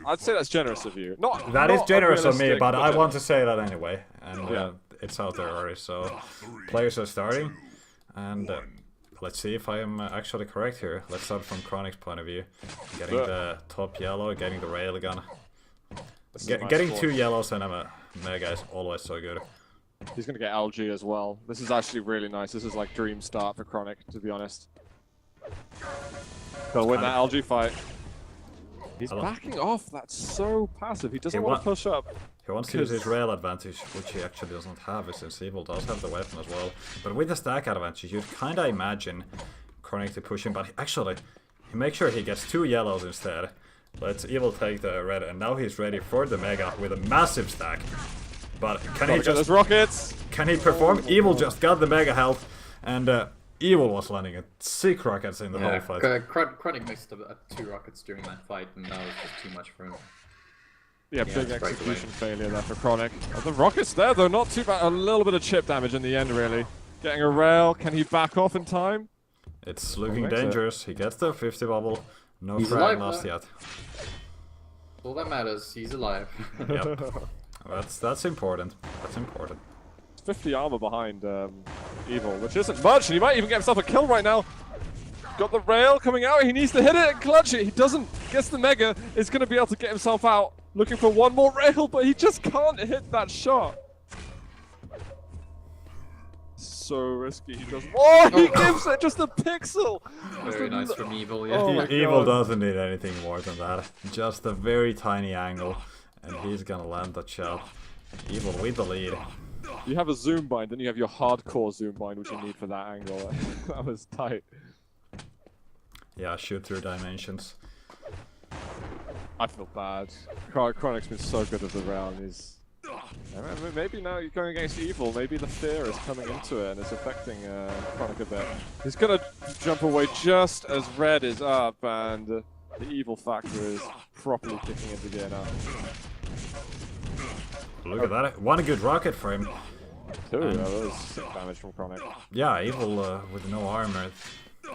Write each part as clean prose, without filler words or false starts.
I'd say that's generous of you. That is generous of me, unrealistic, but I generous. want to say that anyway. And Yeah. it's out there already, so players are starting. And let's see if I am actually correct here. Let's start from Kronic's point of view. Getting the top yellow, getting the railgun. Getting 2 yellows and a mega is always so good. He's going to get LG as well. This is actually really nice. This is like dream start for Kronic, to be honest. Gotta win that LG fight. He's backing off. That's so passive. He doesn't want to push up. He wants to use his rail advantage, which he actually doesn't have, since Evil does have the weapon as well. But with the stack advantage, you'd kind of imagine Kronic to push him, but actually, he makes sure he gets 2 yellows instead. Let's Evil take the red, and now he's ready for the mega with a massive stack. But can he just... those rockets! Can he perform? Evil just got the mega health, and Evil was landing at 6 rockets in the whole fight. Kronic missed 2 rockets during that fight, and that was just too much for him. Yeah, big execution failure there for Kronic. Oh, the rockets there, though, not too bad. A little bit of chip damage in the end, really. Getting a rail. Can he back off in time? It's looking dangerous. He gets the 50 bubble. No frag lost yet. All that matters, he's alive. Yep. That's important. That's important. 50 armor behind Evil, which isn't much, and he might even get himself a kill right now. Got the rail coming out. He needs to hit it and clutch it. He doesn't. Gets the mega. Is going to be able to get himself out. Looking for one more rail, but he just can't hit that shot. So risky. He does. Oh, he gives it just a pixel. Very nice from Evil. Yeah. Oh Evil doesn't need anything more than that. Just a very tiny angle, and he's gonna land that shot. Evil with the lead. You have a zoom bind, then you have your hardcore zoom bind, which you need for that angle. That was tight. Yeah, shoot through dimensions. I feel bad. Kronic's been so good at the round. Maybe now you're going against Evil. Maybe the fear is coming into it and it's affecting Kronic a bit. He's gonna jump away just as red is up, and the Evil factor is properly kicking into gear now. Look at that. One good rocket for him. That was sick damage from Kronic. Yeah, Evil with no armor.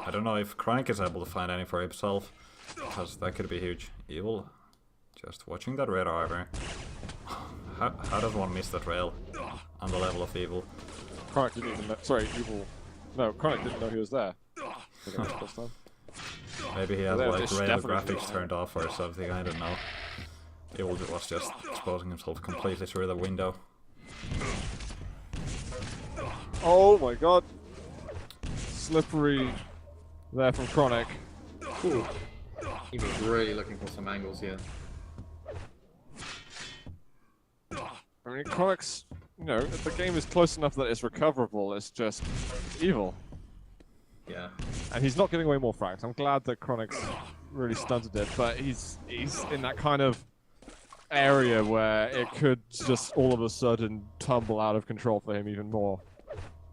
I don't know if Kronic is able to find any for himself, because that could be huge. Evil, just watching that red armor. How does one miss that rail on the level of Evil? Kronic didn't even know. Sorry, Evil. No, Kronic didn't know he was there. Maybe he has like rail graphics turned off or something, I don't know. Evil was just exposing himself completely through the window. Oh my god. Slippery there from Kronic. Ooh. He was really looking for some angles here. I mean, Kronic's, you know, if the game is close enough that it's recoverable, it's just Evil. Yeah. And he's not getting away more frags. I'm glad that Kronic's really stunted it, but he's in that kind of area where it could just all of a sudden tumble out of control for him even more.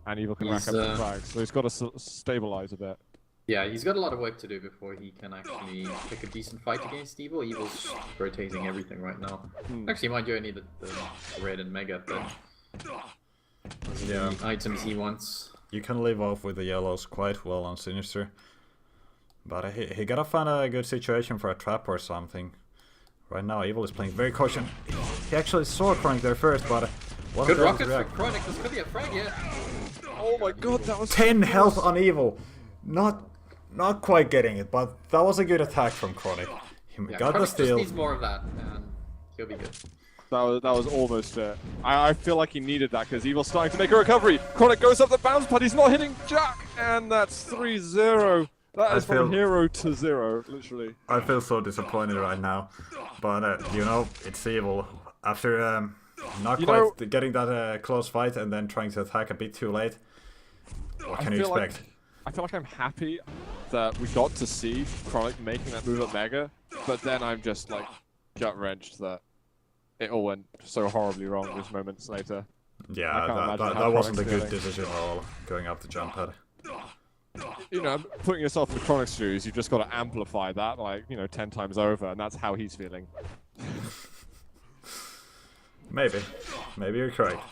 And Evil can rack up some frags, so he's got to stabilize a bit. Yeah, he's got a lot of work to do before he can actually pick a decent fight against Evil. Evil's rotating everything right now. Actually, mind you, I need the red and mega, but those are the items he wants. You can live off with the yellows quite well on Sinister. But he gotta find a good situation for a trap or something. Right now, Evil is playing very cautious. He actually saw Kronic there first, but... Good rocket for Kronic, this could be a frag, yeah. Oh my god, that was... 10 health on Evil! Not quite getting it, but that was a good attack from Kronic. He got the steal. Just needs more of that, and he'll be good. That was almost it. I feel like he needed that because Evil's starting to make a recovery. Kronic goes up the bounce pad, he's not hitting Jack, and that's 3-0. That is from 0 to 0, literally. I feel so disappointed right now, but you know, it's Evil. After not quite getting that close fight and then trying to attack a bit too late, what can you expect? I feel like I'm happy that we got to see Kronic making that move at Mega, but then I'm just like gut-wrenched that it all went so horribly wrong just moments later. Yeah, that wasn't a good decision at all, going up the jump pad. You know, putting yourself in Kronic's shoes, you've just got to amplify that, like, you know, 10 times over, and that's how he's feeling. Maybe you're correct.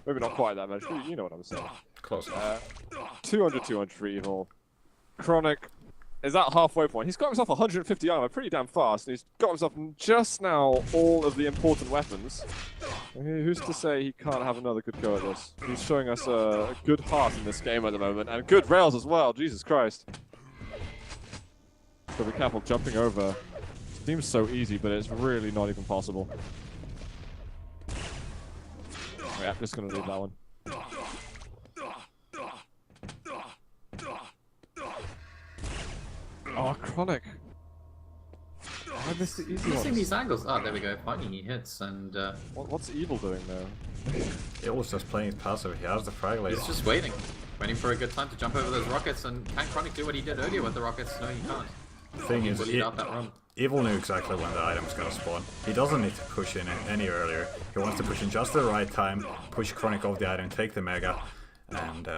Maybe not quite that much, but you know what I'm saying. Close. 200 for Evil. Kronic is that halfway point. He's got himself 150 armor pretty damn fast, and he's got himself just now all of the important weapons. Who's to say he can't have another good go at this? He's showing us a good heart in this game at the moment, and good rails as well, Jesus Christ. So be careful jumping over. Seems so easy, but it's really not even possible. Oh, yeah, just gonna leave that one. Oh, Kronic. I missed the easy Missing ones. these angles. Ah, there we go. Finally he hits, and What's Evil doing there? He was just playing his passive. He has the frag laser. he's just waiting for a good time to jump over those rockets. And can Kronic do what he did earlier with the rockets? No, he can't. The thing is, Bullied out that run. Evil knew exactly when the item's gonna spawn. He doesn't need to push in any earlier. He wants to push in just the right time, push Kronic off the item, take the Mega, and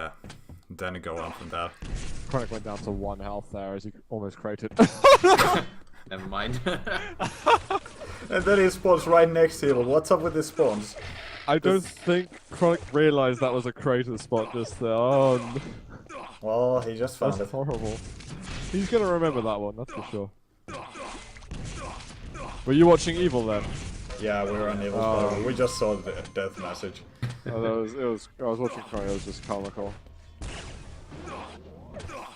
then go on from that. Kronic went down to 1 health there as he almost created. Never mind. And then he spawns right next to Evil. What's up with his spawns? I don't think Kronic realized that was a crater spot just there. Oh, no. Well, he just found That's it. horrible. He's gonna remember that one, that's for sure. Were you watching Evil then? Yeah, we were on Evil's level. We just saw the death message. Oh, I was watching Kronic, it was just comical.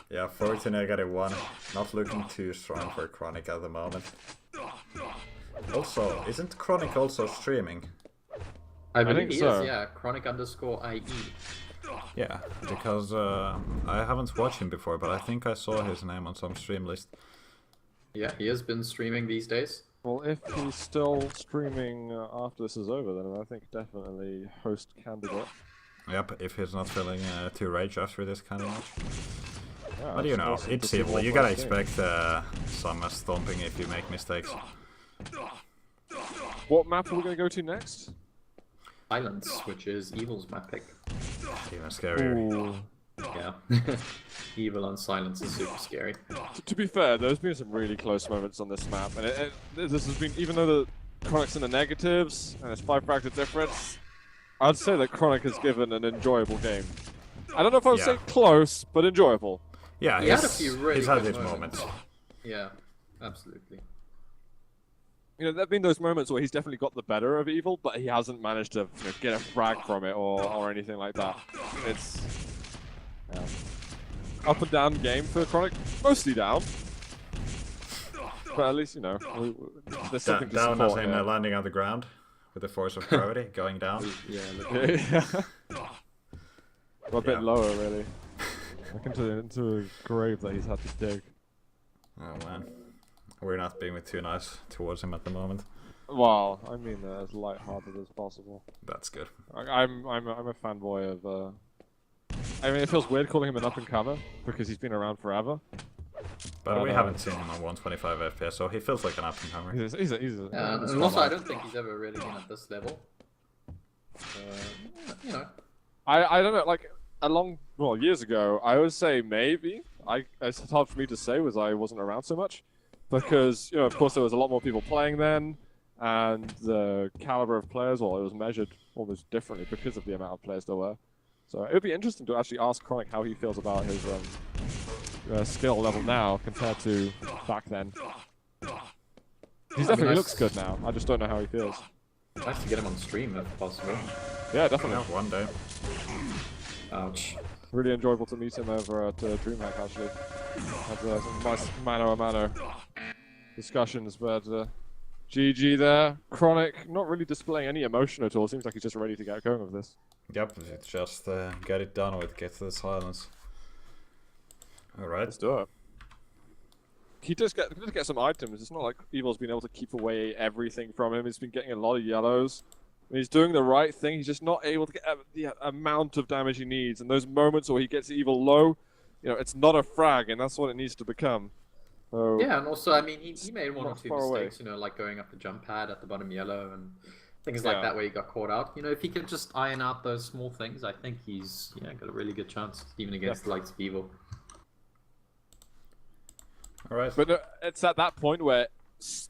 Yeah, 40 -1. Not looking too strong for Kronic at the moment. Also, isn't Kronic also streaming? I believe think he so. is, yeah. Kronic_IE. Yeah, because I haven't watched him before, but I think I saw his name on some stream list. Yeah, he has been streaming these days. Well, if he's still streaming after this is over, then I think definitely host candidate. Yep, if he's not feeling too rage after this kind of match. Yeah, But you know, awesome to it's see Evil. more You gotta first game. expect some stomping if you make mistakes. What map are we going to go to next? Silence, which is Evil's map pick. Even scarier. Ooh. Yeah. Evil on Silence is super scary. To be fair, there's been some really close moments on this map, and this has been, even though the Kronic's in the negatives, and it's 5 fracture difference, I'd say that Kronic has given an enjoyable game. I don't know if I would Yeah. say close, but enjoyable. Yeah, He had a few really he's had good his moments. Yeah, absolutely. You know, there have been those moments where he's definitely got the better of Evil, but he hasn't managed to get a frag from it or anything like that. It's up and down game for Kronic, mostly down. But at least, you know, there's something to Down as support in here. landing on the ground with the force of gravity, going down. Yeah, look. Yeah. Well, a bit Yeah. lower, really. Like into a grave that he's had to dig. Oh man, we're not being too nice towards him at the moment. Well, I mean, as light-hearted as possible. That's good. I'm a fanboy of. I mean, it feels weird calling him an up-and-comer because he's been around forever. But we haven't seen him on 125 FPS, so he feels like an up-and-comer. He's a And also, I don't think he's ever really been at this level. You know. I don't know, like, years ago, I would say maybe. It's hard for me to say as I wasn't around so much. Because, you know, of course there was a lot more people playing then, and the caliber of players, well, it was measured almost differently because of the amount of players there were. So it would be interesting to actually ask Kronic how he feels about his skill level now compared to back then. He definitely looks good now, I just don't know how he feels. Nice to get him on stream if possible. Yeah, definitely. Yeah, one day. Ouch. Really enjoyable to meet him over at DreamHack, actually. Had some nice mano-a-mano discussions, but GG there. Kronic not really displaying any emotion at all. Seems like he's just ready to get going with this. Yep, just get it done with, get to the silence. Alright. Let's do it. He does get some items. It's not like Evil's been able to keep away everything from him. He's been getting a lot of yellows. He's doing the right thing. He's just not able to get the amount of damage he needs. And those moments where he gets Evil low, you know, it's not a frag, and that's what it needs to become. So, Yeah, and also, I mean, he made one or Not two far away. mistakes, you know, like going up the jump pad at the bottom yellow and things like Yeah. that where he got caught out. You know, if he could just iron out those small things, I think he's got a really good chance, even against the likes of Evil. Alright. But it's at that point where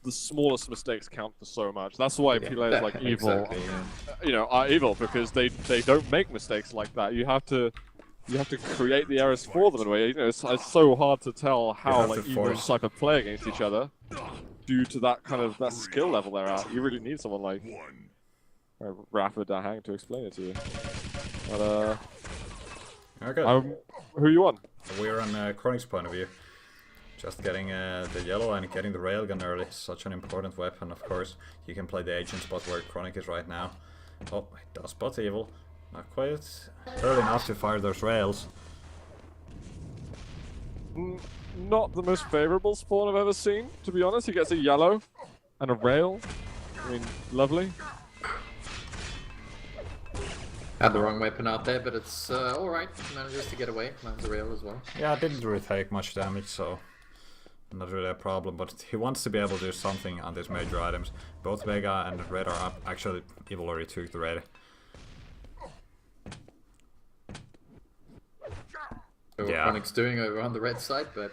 the smallest mistakes count for so much. That's why players like Evil, Exactly, yeah. you know, are evil because they don't make mistakes like that. You have to you have to create the errors for them in a way. You know, it's so hard to tell how have like to Evil and force- Cypher play against each other due to that kind of that skill level they're at. You really need someone like Rapid Hang to explain it to you. But Okay. who you on? We're on Kronic's point of view. Just getting the yellow and getting the railgun early. Such an important weapon, of course. You can play the agent spot where Kronic is right now. Oh, he does spot Evil. Not quite early enough to fire those rails. Not the most favorable spawn I've ever seen, to be honest. He gets a yellow and a rail. I mean, lovely. Had the wrong weapon out there, but it's alright. Manages to get away. Lands a rail as well. Yeah, it didn't really take much damage, so not really a problem. But he wants to be able to do something on these major items. Both Vega and Red are up. Actually, Evil already took the Red. So Yeah. what Kronic's doing over on the red side, but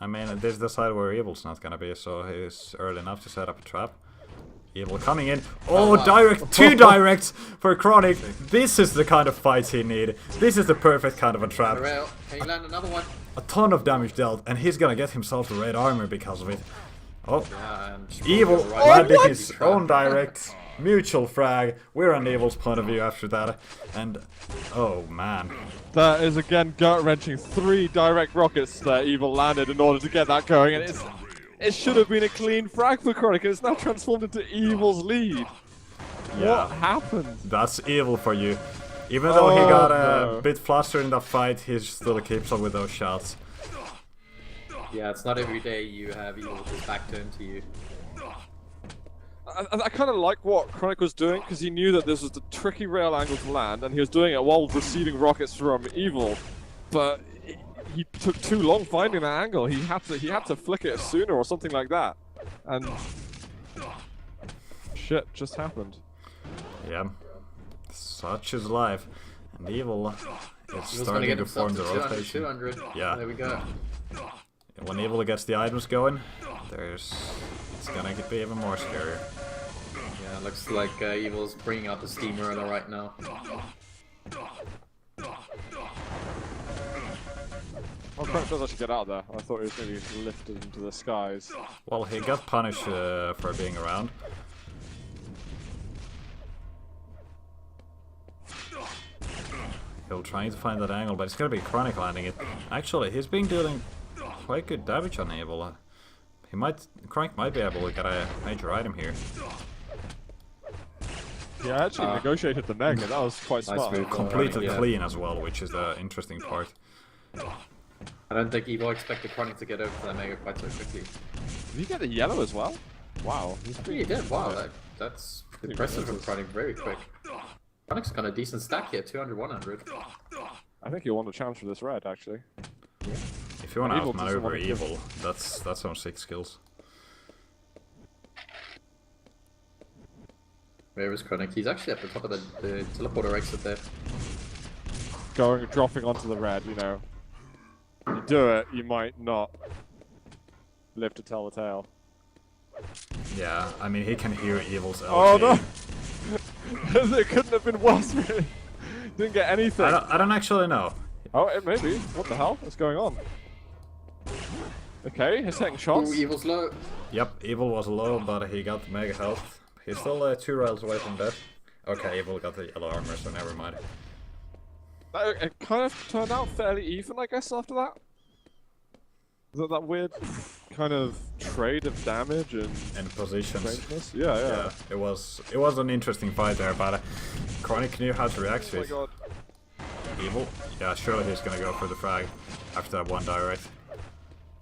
I mean, this is the side where Evil's not gonna be, so he's early enough to set up a trap. Evil coming in. Oh, wow. direct! 2 directs for Kronic. This is the kind of fight he needed. This is the perfect kind of a trap. rail. Can you land another one? A ton of damage dealt, and he's gonna get himself the red armor because of it. Oh, Yeah, and Evil right landing what? his own direct. Mutual frag. We're on Evil's point of view after that. And, oh man. That is again gut-wrenching. 3 direct rockets that Evil landed in order to get that going, and it should have been a clean frag for Kronic, and it's now transformed into Evil's lead. Yeah. What happened? That's Evil for you. Even though he Oh, got a no. bit flustered in the fight, he still keeps on with those shots. Yeah, it's not every day you have Evil with his back turned to you. I kind of like what Kronic was doing, because he knew that this was the tricky rail angle to land, and he was doing it while receiving rockets from Evil. But he took too long finding that angle. He had to flick it sooner or something like that. And shit just happened. Yeah. Such is life. And Evil is He was gonna starting get to form himself the to 200, rotation. 200. Yeah. There we go. When Evil gets the items going, it's gonna be even more scarier. Yeah, looks like Evil's bringing out the steamroller right now. Oh, Kronic does actually get out of there. I thought he was going to be lifted into the skies. Well, he got punished for being around. He'll try to find that angle, but it's gonna be Kronic landing it. Actually, he's been dealing quite good damage on Evil. Kronic might be able to get a major item here. Yeah, I actually negotiated the Meg, and that was quite Nice smart. move. Completely Yeah. clean as well, which is the interesting part. I don't think Evil expected Kronic to get over to that Mega quite so quickly. Did he get the yellow as well? Wow. He's Yeah, he did. Wow, that's impressive from noticed. Kronic very quick. Kronic's got a decent stack here, 200, 100. I think he'll want a chance for this red, actually. If you want to Evil doesn't outmaneuver wanna give- Evil, that's on 6 skills. Where is Kronic? He's actually at the top of the teleporter exit there. Dropping onto the red, you know. You do it, you might not live to tell the tale. Yeah, I mean, he can hear Evil's LG. Oh no! It couldn't have been worse, really. Didn't get anything. I don't actually know. Oh, it may be. What the hell? What's going on? Okay, he's taking shots. Ooh, Evil's low. Yep, Evil was low, but he got the mega health. He's still 2 rails away from death. Okay, Evil got the yellow armor, so never mind. It kind of turned out fairly even, I guess, after that. That weird kind of trade of damage and Positions. strangeness? Yeah, yeah. Yeah, it was an interesting fight there, but Kronic knew how to react to Oh my it. god. Evil? Yeah, surely he's gonna go for the frag after that one direct.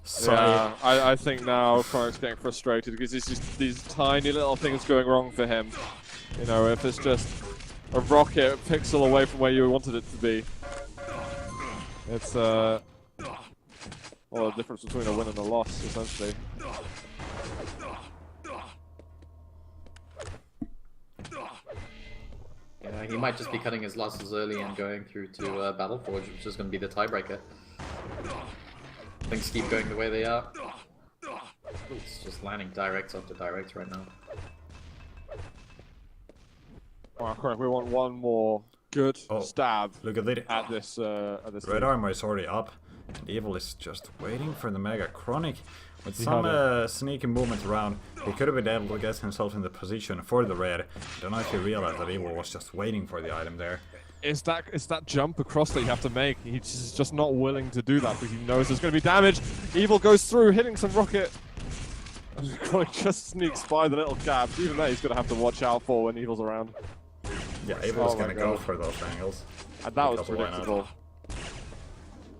So, Yeah, I think now Kronic's getting frustrated because it's just these tiny little things going wrong for him. You know, if it's just a rocket pixel away from where you wanted it to be. It's, well, the difference between a win and a loss, essentially. Yeah, he might just be cutting his losses early and going through to Battleforge, which is going to be the tiebreaker. Things keep going the way they are. Ooh, it's just landing directs after directs right now. Alright, Kronic, we want one more Good Oh, stab look at that. at this. Red thing. armor is already up. And Evil is just waiting for the Mega. Kronic, with He some had sneaky movement around, he could have been able to get himself in the position for the red. I don't know if he realized that Evil was just waiting for the item there. It's that jump across that you have to make. He's just not willing to do that because he knows there's going to be damage. Evil goes through, hitting some rocket. Kronic just sneaks by the little gaps. Even that he's going to have to watch out for when Evil's around. Yeah, Evil's Oh gonna my go God. for those angles. And that was Because why not? predictable.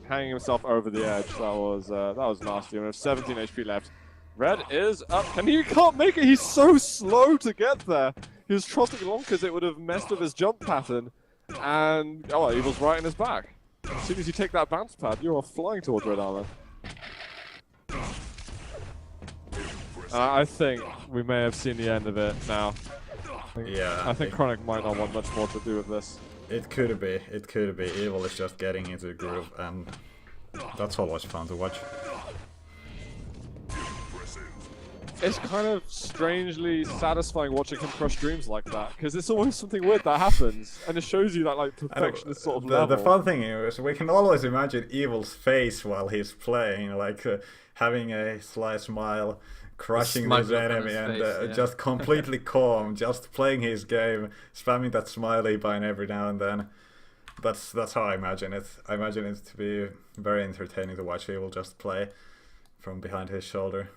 Hanging himself over the edge. That was nasty. We have 17 HP left. Red is up, and he can't make it. He's so slow to get there. He was trotting along because it would have messed with his jump pattern. And oh, well, Evil's right in his back. As soon as you take that bounce pad, you are flying towards red armor. I think we may have seen the end of it now. Yeah. I think Kronic might not want much more to do with this. It could be. It could be. Evil is just getting into the groove, and that's always fun to watch. It's kind of strangely satisfying watching him crush dreams like that, because it's always something weird that happens, and it shows you that like perfectionist sort of level. The fun thing is we can always imagine Evil's face while he's playing, like having a sly smile, crushing his enemy, and just completely calm, just playing his game, spamming that smiley button every now and then. That's how I imagine it. I imagine it to be very entertaining to watch Evil just play from behind his shoulder.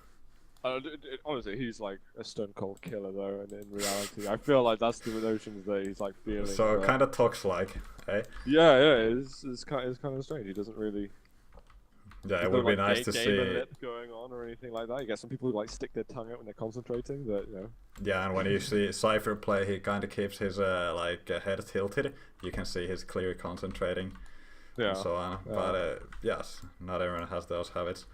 Honestly, he's like a stone cold killer though, and in reality, I feel like that's the notions that he's like feeling. So kind of talks like, eh? Yeah, it's kind of strange. He doesn't really. Yeah, it would be nice to game see. and lip going on or anything like that. You get some people who like stick their tongue out when they're concentrating, but you know. Yeah, and when you see Cypher play, he kind of keeps his head tilted. You can see he's clearly concentrating. Yeah. And so on. But yes, not everyone has those habits.